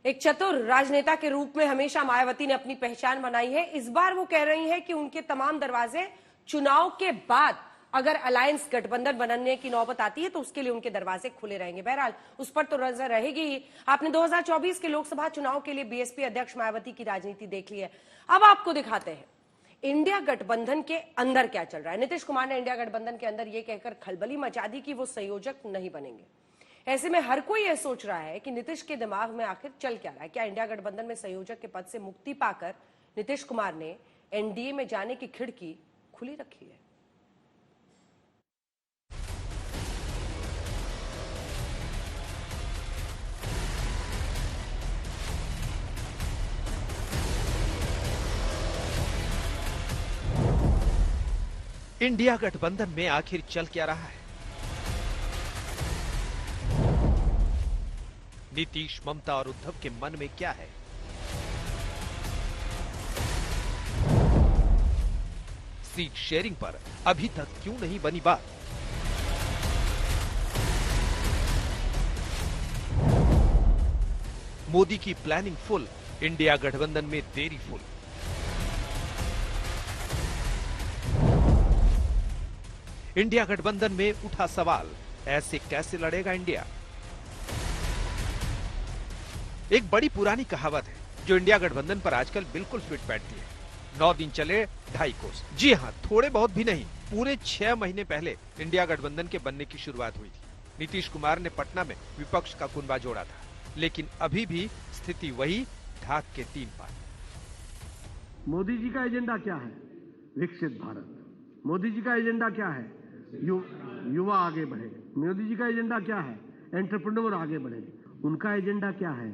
एक चतुर राजनेता के रूप में हमेशा मायावती ने अपनी पहचान बनाई है। इस बार वो कह रही हैं कि उनके तमाम दरवाजे चुनाव के बाद अगर अलायंस गठबंधन बनने की नौबत आती है तो उसके लिए उनके दरवाजे खुले रहेंगे। बहरहाल उस पर तो नजर रहेगी ही। आपने 2024 के लोकसभा चुनाव के लिए बीएसपी अध्यक्ष मायावती की राजनीति देख ली है। अब आपको दिखाते हैं इंडिया गठबंधन के अंदर क्या चल रहा है। नीतीश कुमार ने इंडिया गठबंधन के अंदर यह कहकर खलबली मचा दी कि वो संयोजक नहीं बनेंगे। ऐसे में हर कोई यह सोच रहा है कि नीतीश के दिमाग में आखिर चल क्या रहा है। क्या इंडिया गठबंधन में संयोजक के पद से मुक्ति पाकर नीतीश कुमार ने एनडीए में जाने की खिड़की खुली रखी है? इंडिया गठबंधन में आखिर चल क्या रहा है? नीतीश, ममता और उद्धव के मन में क्या है? सीट शेयरिंग पर अभी तक क्यों नहीं बनी बात? मोदी की प्लानिंग फुल, इंडिया गठबंधन में देरी फुल। इंडिया गठबंधन में उठा सवाल, ऐसे कैसे लड़ेगा इंडिया? एक बड़ी पुरानी कहावत है जो इंडिया गठबंधन पर आजकल बिल्कुल फिट बैठती है। 9 दिन चले 2.5 कोस। जी हां, थोड़े बहुत भी नहीं, पूरे 6 महीने पहले इंडिया गठबंधन के बनने की शुरुआत हुई थी। नीतीश कुमार ने पटना में विपक्ष का कुनबा जोड़ा था, लेकिन अभी भी स्थिति वही, ढाक के 3 पार। मोदी जी का एजेंडा क्या है? विकसित भारत। मोदी जी का एजेंडा क्या है? युवा आगे बढ़े। मोदी जी का एजेंडा क्या है? एंटरप्रेन्योर आगे बढ़े। उनका एजेंडा क्या है?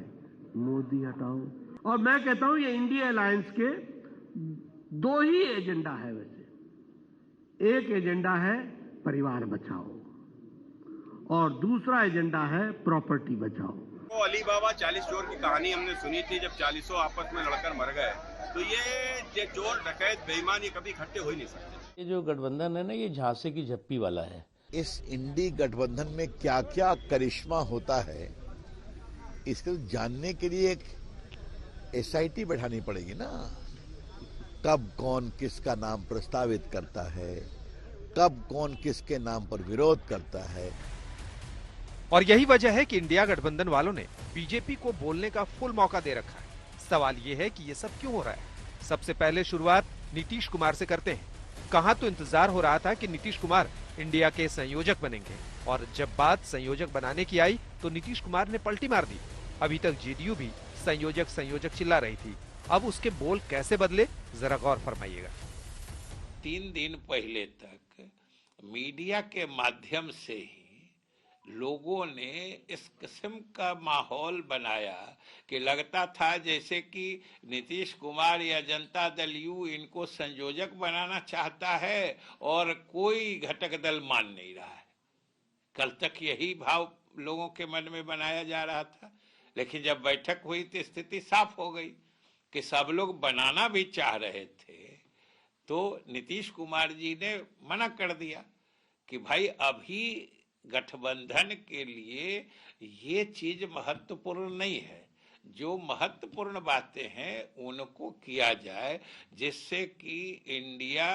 मोदी हटाओ। और मैं कहता हूं ये इंडिया अलायंस के 2 ही एजेंडा है। वैसे एक एजेंडा है परिवार बचाओ और दूसरा एजेंडा है प्रॉपर्टी बचाओ। वो अली बाबा 40 चोर की कहानी हमने सुनी थी, जब 40 आपस में लड़कर मर गए। तो ये चोर डकैत बेईमान ये कभी इकट्ठे हो ही नहीं सकते। ये जो गठबंधन है ना, ये झांसे की झप्पी वाला है। इस इंडी गठबंधन में क्या क्या करिश्मा होता है, इसको जानने के लिए एक एसआईटी बैठानी पड़ेगी ना। कब कौन किसका नाम प्रस्तावित करता है, कब कौन किसके नाम पर विरोध करता है। और यही वजह है कि इंडिया गठबंधन वालों ने बीजेपी को बोलने का फुल मौका दे रखा है। सवाल ये है कि ये सब क्यों हो रहा है? सबसे पहले शुरुआत नीतीश कुमार से करते हैं। कहां तो इंतजार हो रहा था कि नीतीश कुमार इंडिया के संयोजक बनेंगे, और जब बात संयोजक बनाने की आई तो नीतीश कुमार ने पलटी मार दी। अभी तक जेडीयू भी संयोजक संयोजक चिल्ला रही थी, अब उसके बोल कैसे बदले, जरा गौर फरमाइएगा। 3 दिन पहले तक मीडिया के माध्यम से ही लोगों ने इस किस्म का माहौल बनाया कि लगता था जैसे कि नीतीश कुमार या जनता दल यू इनको संयोजक बनाना चाहता है और कोई घटक दल मान नहीं रहा है। कल तक यही भाव लोगों के मन में बनाया जा रहा था, लेकिन जब बैठक हुई तो स्थिति साफ हो गई कि सब लोग बनाना भी चाह रहे थे। तो नीतीश कुमार जी ने मना कर दिया कि भाई अभी गठबंधन के लिए ये चीज महत्वपूर्ण नहीं है। जो महत्वपूर्ण बातें हैं उनको किया जाए, जिससे कि इंडिया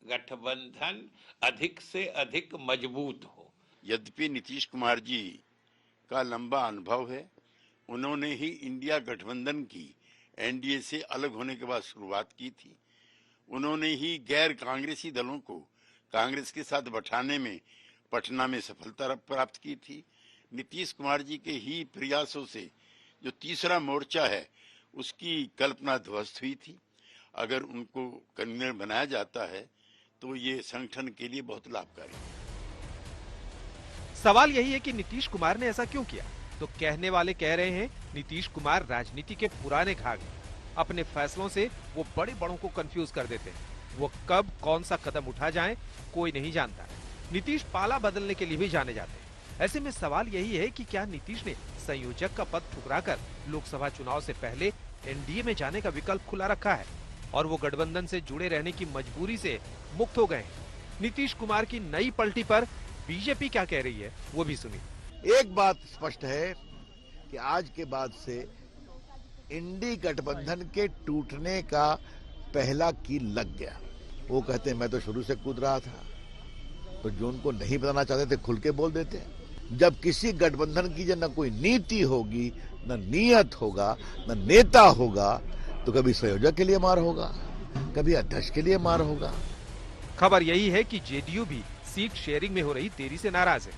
गठबंधन अधिक से अधिक मजबूत हो। यद्यपि नीतीश कुमार जी का लंबा अनुभव है, उन्होंने ही इंडिया गठबंधन की एनडीए से अलग होने के बाद शुरुआत की थी। उन्होंने ही गैर कांग्रेसी दलों को कांग्रेस के साथ बैठाने में पटना में सफलता प्राप्त की थी। नीतीश कुमार जी के ही प्रयासों से जो तीसरा मोर्चा है उसकी कल्पना ध्वस्त हुई थी। अगर उनको कन्वीनर बनाया जाता है तो ये संगठन के लिए बहुत लाभकारी है। सवाल यही है कि नीतीश कुमार ने ऐसा क्यों किया? तो कहने वाले कह रहे हैं नीतीश कुमार राजनीति के पुराने घाघ हैं। अपने फैसलों से वो बड़े बड़ों को कंफ्यूज कर देते हैं। वो कब कौन सा कदम उठा जाए कोई नहीं जानता। नीतीश पाला बदलने के लिए भी जाने जाते हैं। ऐसे में सवाल यही है कि क्या नीतीश ने संयोजक का पद ठुकराकर लोकसभा चुनाव से पहले एनडीए में जाने का विकल्प खुला रखा है और वो गठबंधन से जुड़े रहने की मजबूरी से मुक्त हो गए हैं? नीतीश कुमार की नई पलटी पर बीजेपी क्या कह रही है वो भी सुनिए। एक बात स्पष्ट है कि आज के बाद से इंडी गठबंधन के टूटने का पहला कील लग गया। वो कहते हैं मैं तो शुरू से कूद रहा था, तो जो उनको नहीं बताना चाहते थे खुल के बोल देते। जब किसी गठबंधन की जब न कोई नीति होगी, न नियत होगा, न नेता होगा, तो कभी संयोजक के लिए मार होगा, कभी अध्यक्ष के लिए मार होगा। खबर यही है कि जेडीयू भी सीट शेयरिंग में हो रही देरी से नाराज है।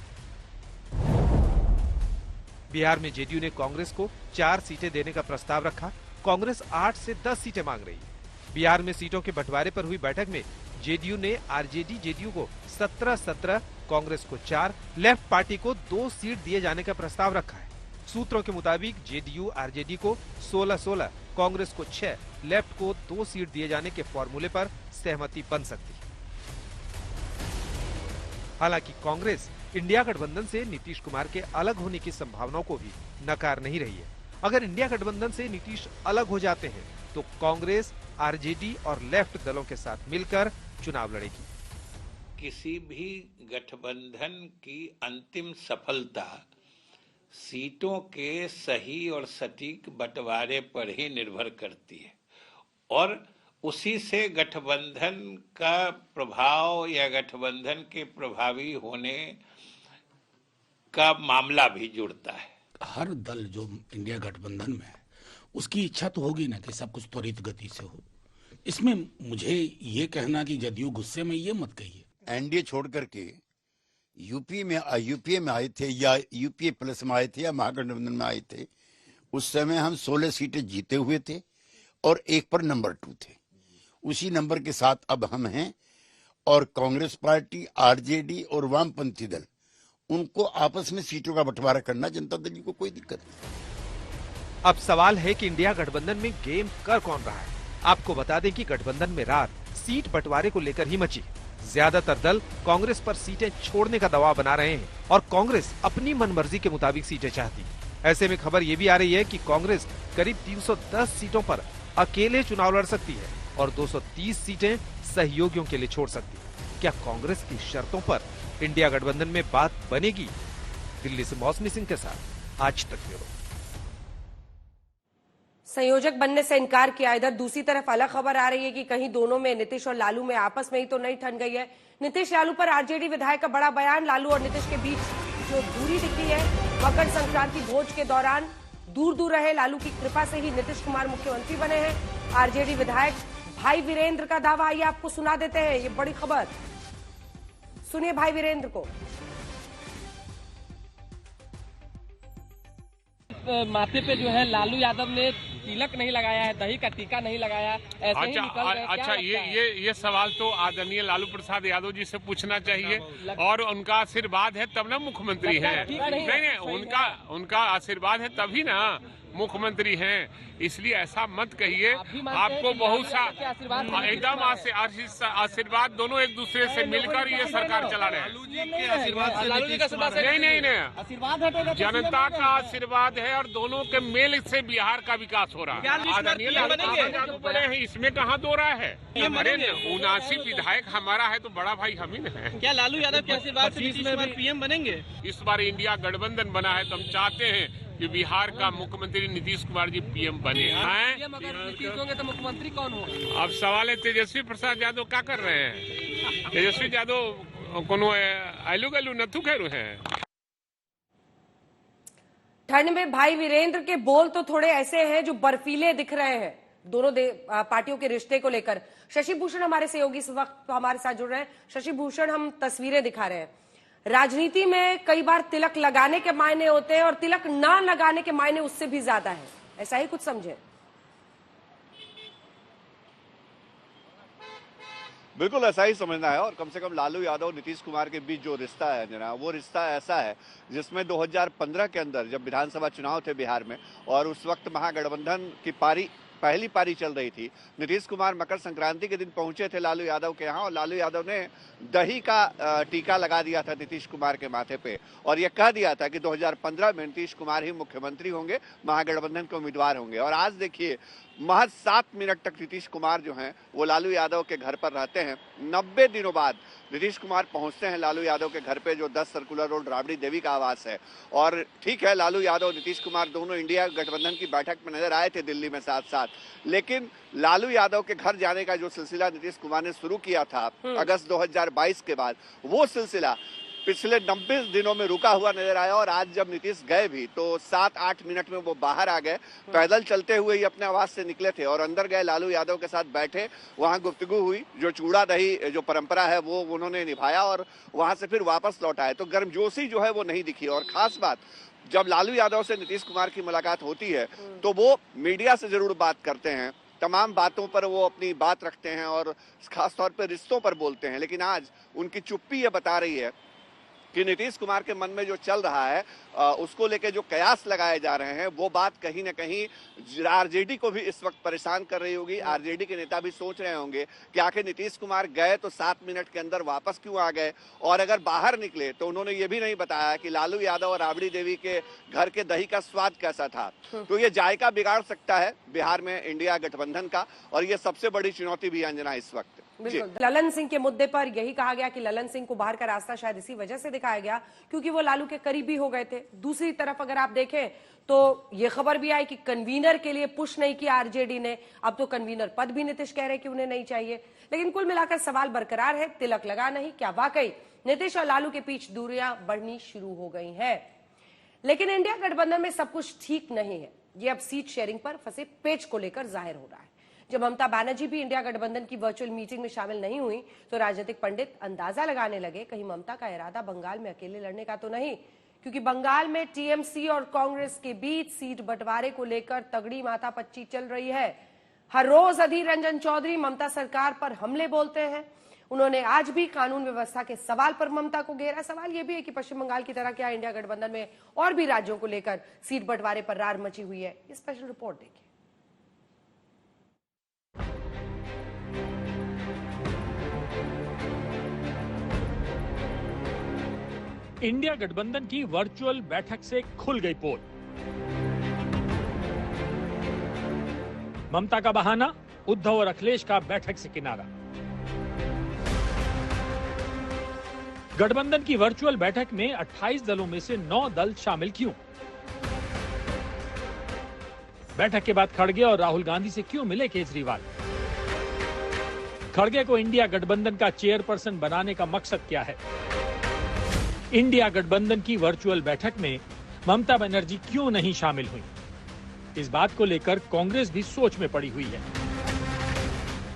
बिहार में जेडीयू ने कांग्रेस को 4 सीटें देने का प्रस्ताव रखा। कांग्रेस 8 से 10 सीटें मांग रही है। बिहार में सीटों के बंटवारे पर हुई बैठक में जेडीयू ने आरजेडी जेडीयू को 17-17, कांग्रेस को 4, लेफ्ट पार्टी को 2 सीट दिए जाने का प्रस्ताव रखा है। सूत्रों के मुताबिक जेडीयू आरजेडी को 16-16, कांग्रेस को 6, लेफ्ट को 2 सीट दिए जाने के फॉर्मूले पर सहमति बन सकती है। हालांकि कांग्रेस इंडिया गठबंधन से नीतीश कुमार के अलग होने की संभावनाओं को भी नकार नहीं रही है। अगर इंडिया गठबंधन से नीतीश अलग हो जाते हैं तो कांग्रेस आरजेडी और लेफ्ट दलों के साथ मिलकर चुनाव लड़ेगी। किसी भी गठबंधन की अंतिम सफलता सीटों के सही और सटीक बंटवारे पर ही निर्भर करती है और उसी से गठबंधन का प्रभाव या गठबंधन के प्रभावी होने का मामला भी जुड़ता है। हर दल जो इंडिया गठबंधन में है उसकी इच्छा तो होगी ना कि सब कुछ त्वरित गति से हो। इसमें मुझे ये कहना कि जदयू गुस्से में, ये मत कहिए। एनडीए छोड़ करके यूपीए में आए थे या यूपीए प्लस में आए थे या महागठबंधन में आए थे, उस समय हम 16 सीटें जीते हुए थे और 1 पर नंबर 2 थे। उसी नंबर के साथ अब हम हैं और कांग्रेस पार्टी, आरजेडी और वामपंथी दल, उनको आपस में सीटों का बंटवारा करना जनता दल को कोई दिक्कत नहीं। अब सवाल है कि इंडिया गठबंधन में गेम कर कौन रहा है। आपको बता दें कि गठबंधन में रात सीट बंटवारे को लेकर ही मची। ज्यादातर दल कांग्रेस पर सीटें छोड़ने का दबाव बना रहे हैं और कांग्रेस अपनी मनमर्जी के मुताबिक सीटें चाहती है। ऐसे में खबर ये भी आ रही है कि कांग्रेस करीब 310 सीटों पर अकेले चुनाव लड़ सकती है और 230 सीटें सहयोगियों के लिए छोड़ सकती है। क्या कांग्रेस की शर्तों पर इंडिया गठबंधन में बात बनेगी? दिल्ली से मौसमी सिंह के साथ आज तक ब्यूरो। संयोजक बनने से इनकार किया। इधर दूसरी तरफ अलग खबर आ रही है कि कहीं दोनों में, नीतीश और लालू में आपस में ही तो नहीं ठन गई है। नीतीश लालू पर आरजेडी विधायक का बड़ा बयान। लालू और नीतीश के बीच जो दूरी दिखी है, मकर संक्रांति भोज के दौरान दूर दूर रहे। लालू की कृपा से ही नीतीश कुमार मुख्यमंत्री बने हैं। आरजेडी विधायक भाई वीरेंद्र का दावा, आइए आपको सुना देते हैं ये बड़ी खबर। सुनिए भाई वीरेंद्र को। माथे पे जो है लालू यादव ने तिलक नहीं लगाया है, दही का टीका नहीं लगाया, ऐसे ही निकल गए। अच्छा, ये सवाल तो आदरणीय लालू प्रसाद यादव जी से पूछना चाहिए और उनका आशीर्वाद है तब ना मुख्यमंत्री हैं। नहीं, उनका आशीर्वाद है तभी ना मुख्यमंत्री हैं, इसलिए ऐसा मत कहिए। आपको बहुत सा एकदम आशीर्वाद दोनों एक दूसरे से मिलकर ये सरकार चला रहे हैं। नहीं, जनता का आशीर्वाद है और दोनों के मेल से बिहार का विकास हो रहा है। आदरणीय लालू यादव बड़े हैं, इसमें कहाँ दो रहा है। हमारे 79 विधायक हमारा है तो बड़ा भाई हम ही है। क्या लालू यादव के आशीर्वाद से नीतीश कुमार पीएम बनेंगे? इस बार इंडिया गठबंधन बना है तो हम चाहते हैं कि बिहार का मुख्यमंत्री नीतीश कुमार जी पीएम बने हैं। अगर नीतीश होंगे तो मुख्यमंत्री कौन होगा? अब सवाल है तेजस्वी प्रसाद यादव क्या कर रहे हैं? तेजस्वी यादव कोनो आलू गलू नथु खेरू है। ठंड में भाई वीरेंद्र के बोल तो थोड़े ऐसे हैं जो बर्फीले दिख रहे हैं दोनों पार्टियों के रिश्ते को लेकर। शशि भूषण हमारे सहयोगी इस वक्त हमारे साथ जुड़ रहे हैं। शशि भूषण, हम तस्वीरें दिखा रहे हैं। राजनीति में कई बार तिलक लगाने के मायने होते हैं और तिलक ना लगाने के मायने उससे भी ज्यादा है, ऐसा ही कुछ समझे? बिल्कुल ऐसा ही समझना है और कम से कम लालू यादव नीतीश कुमार के बीच जो रिश्ता है जनाब, वो रिश्ता ऐसा है जिसमें 2015 के अंदर जब विधानसभा चुनाव थे बिहार में और उस वक्त महागठबंधन की पहली पारी चल रही थी। नीतीश कुमार मकर संक्रांति के दिन पहुंचे थे लालू यादव के यहाँ और लालू यादव ने दही का टीका लगा दिया था नीतीश कुमार के माथे पे और यह कह दिया था कि 2015 में नीतीश कुमार ही मुख्यमंत्री होंगे, महागठबंधन के उम्मीदवार होंगे। और आज देखिए महज 7 मिनट तक नीतीश कुमार जो हैं वो लालू यादव के घर पर रहते हैं। 90 दिनों बाद नीतीश कुमार पहुंचते हैं लालू यादव के घर पे, जो 10 सर्कुलर रोड राबड़ी देवी का आवास है। और ठीक है, लालू यादव नीतीश कुमार दोनों इंडिया गठबंधन की बैठक में नजर आए थे दिल्ली में साथ साथ, लेकिन लालू यादव के घर जाने का जो सिलसिला नीतीश कुमार ने शुरू किया था अगस्त 2022 के बाद, वो सिलसिला पिछले 90 दिनों में रुका हुआ नजर आया। और आज जब नीतीश गए भी तो 7-8 मिनट में वो बाहर आ गए, पैदल चलते हुए ही अपने आवास से निकले थे और अंदर गए, लालू यादव के साथ बैठे, वहां गुफ्तगू हुई, जो चूड़ा दही जो परंपरा है वो उन्होंने निभाया और वहां से फिर वापस लौट आए। तो गर्मजोशी जो है वो नहीं दिखी। और खास बात, जब लालू यादव से नीतीश कुमार की मुलाकात होती है तो वो मीडिया से जरूर बात करते हैं, तमाम बातों पर वो अपनी बात रखते हैं और खासतौर पर रिश्तों पर बोलते हैं। लेकिन आज उनकी चुप्पी ये बता रही है कि नीतीश कुमार के मन में जो चल रहा है उसको लेके जो कयास लगाए जा रहे हैं, वो बात कहीं ना कहीं आरजेडी को भी इस वक्त परेशान कर रही होगी। आरजेडी के नेता भी सोच रहे होंगे कि आखिर नीतीश कुमार गए तो 7 मिनट के अंदर वापस क्यों आ गए, और अगर बाहर निकले तो उन्होंने ये भी नहीं बताया कि लालू यादव और राबड़ी देवी के घर के दही का स्वाद कैसा था। तो ये जायका बिगाड़ सकता है बिहार में इंडिया गठबंधन का, और ये सबसे बड़ी चुनौती भी अंजना इस वक्त। बिल्कुल, ललन सिंह के मुद्दे पर यही कहा गया कि ललन सिंह को बाहर का रास्ता शायद इसी वजह से दिखाया गया क्योंकि वो लालू के करीबी हो गए थे। दूसरी तरफ अगर आप देखें तो ये खबर भी आई कि कन्वीनर के लिए पुश नहीं किया आरजेडी ने, अब तो कन्वीनर पद भी नीतीश कह रहे कि उन्हें नहीं चाहिए। लेकिन कुल मिलाकर सवाल बरकरार है, तिलक लगा नहीं, क्या वाकई नीतीश और लालू के बीच दूरियां बढ़नी शुरू हो गई हैं? लेकिन इंडिया गठबंधन में सब कुछ ठीक नहीं है, ये अब सीट शेयरिंग पर फंसे पेच को लेकर जाहिर हो रहा है। जब ममता बनर्जी भी इंडिया गठबंधन की वर्चुअल मीटिंग में शामिल नहीं हुई तो राजनीतिक पंडित अंदाजा लगाने लगे कहीं ममता का इरादा बंगाल में अकेले लड़ने का तो नहीं, क्योंकि बंगाल में टीएमसी और कांग्रेस के बीच सीट बंटवारे को लेकर तगड़ी माथापच्ची चल रही है। हर रोज अधीर रंजन चौधरी ममता सरकार पर हमले बोलते हैं। उन्होंने आज भी कानून व्यवस्था के सवाल पर ममता को घेरा। सवाल यह भी है कि पश्चिम बंगाल की तरह क्या इंडिया गठबंधन में और भी राज्यों को लेकर सीट बंटवारे पर रार मची हुई है? ये स्पेशल रिपोर्ट देखिए। इंडिया गठबंधन की वर्चुअल बैठक से खुल गई पोल। ममता का बहाना, उद्धव और अखिलेश का बैठक से किनारा। गठबंधन की वर्चुअल बैठक में 28 दलों में से 9 दल शामिल क्यों? बैठक के बाद खड़गे और राहुल गांधी से क्यों मिले केजरीवाल? खड़गे को इंडिया गठबंधन का चेयरपर्सन बनाने का मकसद क्या है? इंडिया गठबंधन की वर्चुअल बैठक में ममता बनर्जी क्यों नहीं शामिल हुई? इस बात को लेकर कांग्रेस भी सोच में पड़ी हुई है।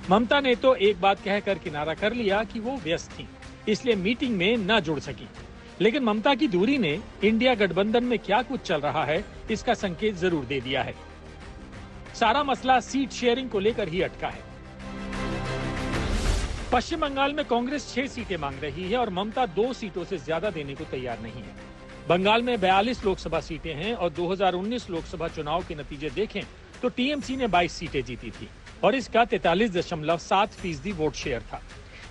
ममता ने तो एक बात कहकर किनारा कर लिया कि वो व्यस्त थी, इसलिए मीटिंग में न जुड़ सकी। लेकिन ममता की दूरी ने इंडिया गठबंधन में क्या कुछ चल रहा है इसका संकेत जरूर दे दिया है। सारा मसला सीट शेयरिंग को लेकर ही अटका है। पश्चिम बंगाल में कांग्रेस 6 सीटें मांग रही है और ममता 2 सीटों से ज्यादा देने को तैयार नहीं है। बंगाल में 42 लोकसभा सीटें हैं और 2019 लोकसभा चुनाव के नतीजे देखें तो टीएमसी ने 22 सीटें जीती थी और इसका 43.7% वोट शेयर था।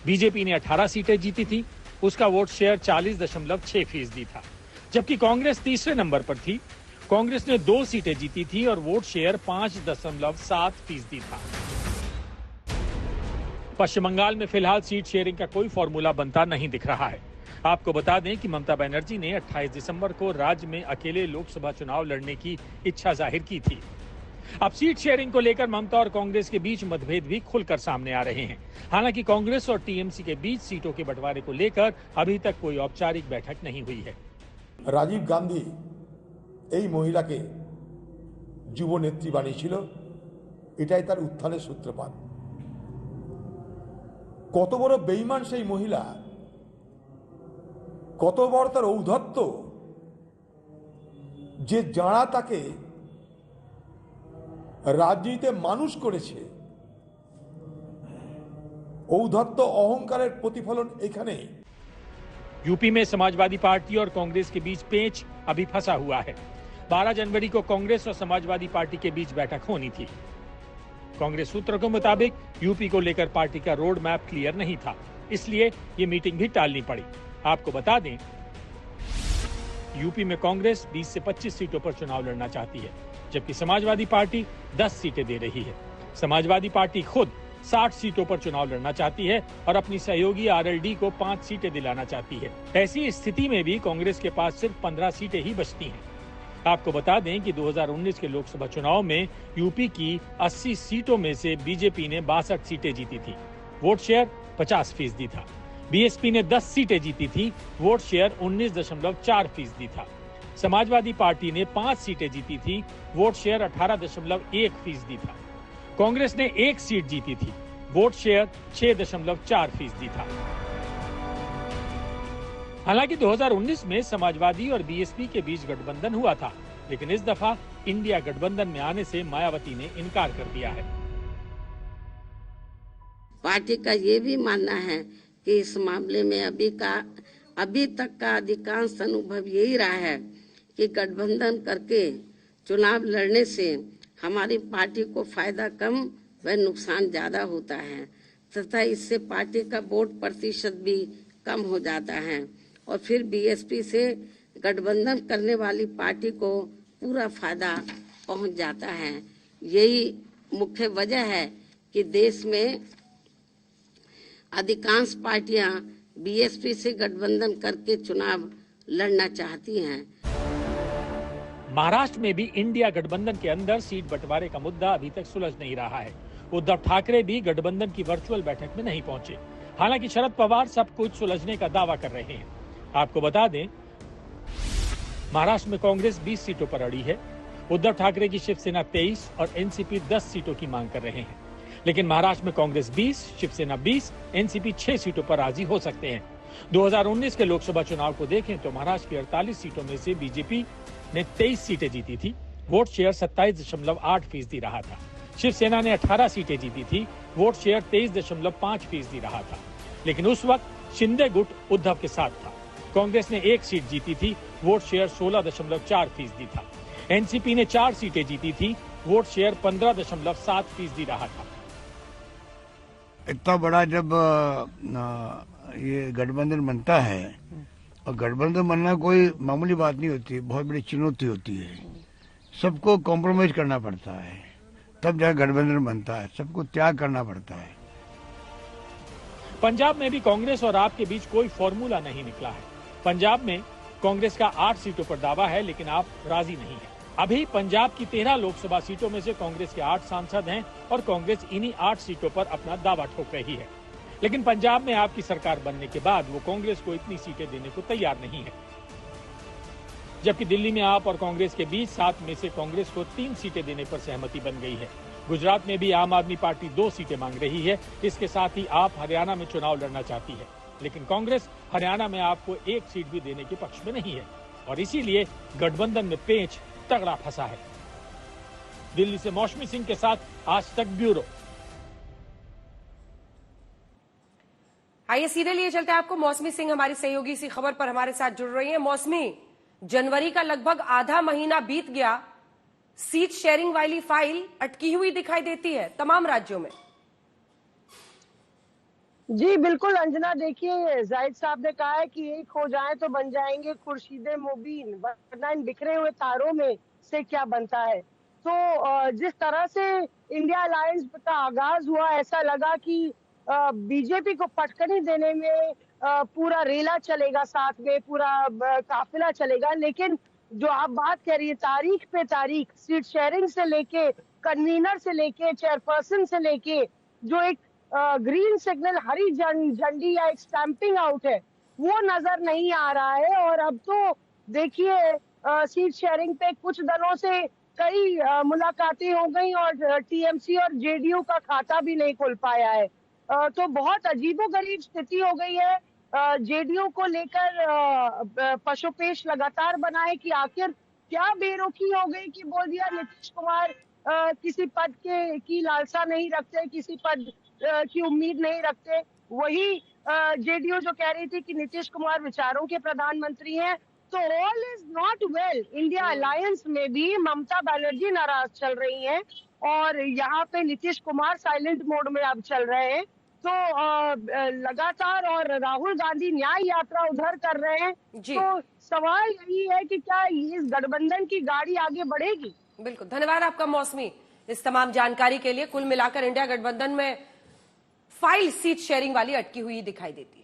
बीजेपी ने 18 सीटें जीती थी, उसका वोट शेयर 40.6% था। जबकि कांग्रेस तीसरे नंबर पर थी। कांग्रेस ने 2 सीटें जीती थी और वोट शेयर 5.7% था। पश्चिम बंगाल में फिलहाल सीट शेयरिंग का कोई फॉर्मूला बनता नहीं दिख रहा है। आपको बता दें कि ममता बनर्जी ने 28 दिसंबर को राज्य में अकेले लोकसभा चुनाव लड़ने की इच्छा जाहिर की थी। अब सीट शेयरिंग को लेकर ममता और कांग्रेस के बीच मतभेद भी खुलकर सामने आ रहे हैं। हालांकि कांग्रेस और टीएमसी के बीच सीटों के बंटवारे को लेकर अभी तक कोई औपचारिक बैठक नहीं हुई है। राजीव गांधी এই মহিলাকে যুব নেত্রী বানিয়েছিল, এটাই তার উত্থানের সূত্রপাত। কত বড় বেঈমান সেই মহিলা, কত বড় তার ঔদ্ধত্য যে যারা তাকে রাজনীতিতে মানুষ করেছে। ঔদ্ধত্য অহংকারের প্রতিফলন এখানে। यूपी में समाजवादी पार्टी और कांग्रेस के बीच पेंच अभी फंसा हुआ है। 12 जनवरी को कांग्रेस और समाजवादी पार्टी के बीच बैठक होनी थी। कांग्रेस सूत्रों के मुताबिक यूपी को लेकर पार्टी का रोड मैप क्लियर नहीं था, इसलिए ये मीटिंग भी टालनी पड़ी। आपको बता दें, यूपी में कांग्रेस 20 से 25 सीटों पर चुनाव लड़ना चाहती है, जबकि समाजवादी पार्टी 10 सीटें दे रही है। समाजवादी पार्टी खुद 60 सीटों पर चुनाव लड़ना चाहती है और अपनी सहयोगी आरएलडी को 5 सीटें दिलाना चाहती है। ऐसी स्थिति में भी कांग्रेस के पास सिर्फ 15 सीटें ही बचती हैं। आपको बता दें कि 2019 के लोकसभा चुनाव में यूपी की 80 सीटों में से बीजेपी ने 62 सीटें जीती थी। वोट शेयर 50% था। बीएसपी ने 10 सीटें जीती थी। वोट शेयर 19.4% था। समाजवादी पार्टी ने 5 सीटें जीती थी। वोट शेयर 18.1% था। कांग्रेस ने 1 सीट जीती थी। वोट शेयर 6.4% था। हालांकि 2019 में समाजवादी और बीएसपी के बीच गठबंधन हुआ था, लेकिन इस दफा इंडिया गठबंधन में आने से मायावती ने इनकार कर दिया है। पार्टी का ये भी मानना है कि इस मामले में अभी तक का अधिकांश अनुभव यही रहा है कि गठबंधन करके चुनाव लड़ने से हमारी पार्टी को फायदा कम व नुकसान ज्यादा होता है तथा इससे पार्टी का वोट प्रतिशत भी कम हो जाता है और फिर बीएसपी से गठबंधन करने वाली पार्टी को पूरा फायदा पहुंच जाता है। यही मुख्य वजह है कि देश में अधिकांश पार्टियां बीएसपी से गठबंधन करके चुनाव लड़ना चाहती हैं। महाराष्ट्र में भी इंडिया गठबंधन के अंदर सीट बंटवारे का मुद्दा अभी तक सुलझ नहीं रहा है। उद्धव ठाकरे भी गठबंधन की वर्चुअल बैठक में नहीं पहुंचे। हालांकि शरद पवार सब कुछ सुलझने का दावा कर रहे हैं। आपको बता दें, महाराष्ट्र में कांग्रेस 20 सीटों पर अड़ी है। उद्धव ठाकरे की शिवसेना 23 और एनसीपी 10 सीटों की मांग कर रहे हैं। लेकिन महाराष्ट्र में कांग्रेस 20, शिवसेना 20, एनसीपी 6 सीटों पर राजी हो सकते हैं। 2019 के लोकसभा चुनाव को देखें तो महाराष्ट्र की 48 सीटों में से बीजेपी ने 23 सीटें जीती थी। वोट शेयर 27.8% रहा था। शिवसेना ने 18 सीटें जीती थी। वोट शेयर 23.5% रहा था। लेकिन उस वक्त शिंदे गुट उद्धव के साथ था। कांग्रेस ने 1 सीट जीती थी। वोट शेयर 16.4% था। एनसीपी ने 4 सीटें जीती थी। वोट शेयर 15.7% रहा था। इतना बड़ा जब ये गठबंधन बनता है, और गठबंधन बनना कोई मामूली बात नहीं होती, बहुत बड़ी चुनौती होती है। सबको कॉम्प्रोमाइज करना पड़ता है, तब जाकर गठबंधन बनता है। सबको त्याग करना पड़ता है। पंजाब में भी कांग्रेस और आप के बीच कोई फॉर्मूला नहीं निकला है। पंजाब में कांग्रेस का 8 सीटों पर दावा है, लेकिन आप राजी नहीं है। अभी पंजाब की 13 लोकसभा सीटों में से कांग्रेस के 8 सांसद हैं और कांग्रेस इन्हीं 8 सीटों पर अपना दावा ठोक रही है। लेकिन पंजाब में आपकी सरकार बनने के बाद वो कांग्रेस को इतनी सीटें देने को तैयार नहीं है। जबकि दिल्ली में आप और कांग्रेस के बीच 7 में से कांग्रेस को 3 सीटें देने पर सहमति बन गई है। गुजरात में भी आम आदमी पार्टी 2 सीटें मांग रही है। इसके साथ ही आप हरियाणा में चुनाव लड़ना चाहती है, लेकिन कांग्रेस हरियाणा में आपको 1 सीट भी देने के पक्ष में नहीं है और इसीलिए गठबंधन में पेंच तगड़ा फंसा है। दिल्ली से मौसमी सिंह के साथ आज तक ब्यूरो। आइए सीधे लिए चलते हैं आपको मौसमी सिंह हमारी सहयोगी इसी खबर पर हमारे साथ जुड़ रही हैं। मौसमी, जनवरी का लगभग आधा महीना बीत गया, सीट शेयरिंग वाली फाइल अटकी हुई दिखाई देती है तमाम राज्यों में। जी बिल्कुल अंजना, देखिए जाहिद साहब ने कहा है कि एक हो जाए तो बन जाएंगे खुर्शीदे मुबीन, वरना इन बिखरे हुए तारों में से क्या बनता है। तो जिस तरह से इंडिया अलायंस का आगाज हुआ, ऐसा लगा कि बीजेपी को पटकनी देने में पूरा रेला चलेगा, साथ में पूरा काफिला चलेगा। लेकिन जो आप बात कर रही है, तारीख पे तारीख, सीट शेयरिंग से लेके कन्वीनर से लेके चेयरपर्सन से लेके जो एक ग्रीन सिग्नल, हरी झंडी या एक स्टैंपिंग आउट है, वो नजर नहीं आ रहा है। और अब तो देखिए सीट शेयरिंग पे कुछ दलों से कई मुलाकातें हो गई और टीएमसी और जेडीयू का खाता भी नहीं खुल पाया है। तो बहुत अजीबोगरीब स्थिति हो गई है। जेडीयू को लेकर पशुपेश लगातार बनाए कि आखिर क्या बेरुखी हो गई कि बोल दिया नीतीश कुमार किसी पद की लालसा नहीं रखते, किसी पद की उम्मीद नहीं रखते। वही जेडीयू जो कह रही थी कि नीतीश कुमार विचारों के प्रधानमंत्री हैं। तो all is not well. India alliance में भी ममता बनर्जी नाराज चल रही हैं और यहाँ पे नीतीश कुमार साइलेंट मोड में अब चल रहे हैं। तो लगातार, और राहुल गांधी न्याय यात्रा उधर कर रहे हैं। तो सवाल यही है कि क्या इस गठबंधन की गाड़ी आगे बढ़ेगी? बिल्कुल, धन्यवाद आपका मौसमी इस तमाम जानकारी के लिए। कुल मिलाकर इंडिया गठबंधन में फाइल सीट शेयरिंग वाली अटकी हुई दिखाई देती है।